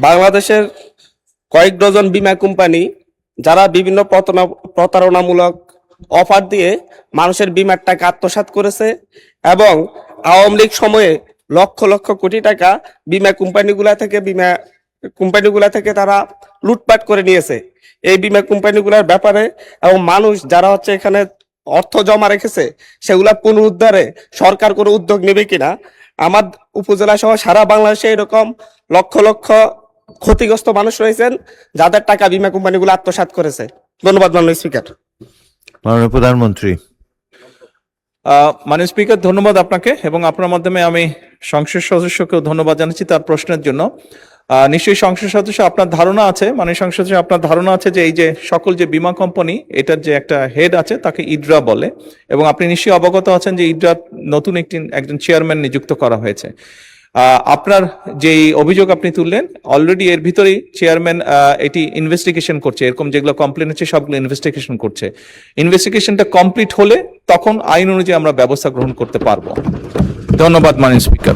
বাংলাদেশের কয়েক ডজন বীমা কোম্পানি যারা বিভিন্ন প্রতারণামূলক অফার দিয়ে মানুষের বীমার টাকা আত্মসাৎ করেছে এবং আওয়ামী লীগ সময়ে লক্ষ লক্ষ কোটি টাকা বীমা কোম্পানিগুলা থেকে তারা লুটপাট করে নিয়েছে। এই বীমা কোম্পানিগুলোর ব্যাপারে এবং মানুষ যারা এখানে অর্থ জমা রেখেছে সেগুলা পুনরুদ্ধারে সরকার কোনো উদ্যোগ নেবে কিনা। আমার উপজেলা সহ সারা বাংলাদেশে এরকম লক্ষ লক্ষ ক্ষতিগ্রস্ত মানুষ রয়েছেন যাদের টাকা বীমা কোম্পানিগুলো আত্মসাৎ করেছে। ধন্যবাদ মাননীয় স্পিকার। মাননীয় প্রধানমন্ত্রী। মাননীয় স্পিকার, ধন্যবাদ আপনাকে এবং আপনার মাধ্যমে আমি সংসদ সদস্যকেও ধন্যবাদ জানাচ্ছি তার প্রশ্নের জন্য। নিশ্চয়ই সংসদ সদস্য আপনার ধারণা আছে, মাননীয় সংসদ সদস্য আপনার ধারণা আছে যে এই যে সকল যে বীমা কোম্পানি এটার যে একটা হেড আছে তাকে ইডরা বলে এবং আপনি নিশ্চয়ই অবগত আছেন যে ইডরা নতুন একজন চেয়ারম্যান নিযুক্ত করা হয়েছে। আপনার যেই অভিযোগ আপনি তুললেন অলরেডি এর ভিতরেই চেয়ারম্যান এটি ইনভেস্টিগেশন করছে, এরকম যেগুলো কমপ্লেন হচ্ছে সবগুলো ইনভেস্টিগেশন করছে। ইনভেস্টিগেশনটা কমপ্লিট হলে তখন আইন অনুযায়ী আমরা ব্যবস্থা গ্রহণ করতে পারবো। ধন্যবাদ মাননীয় স্পিকার।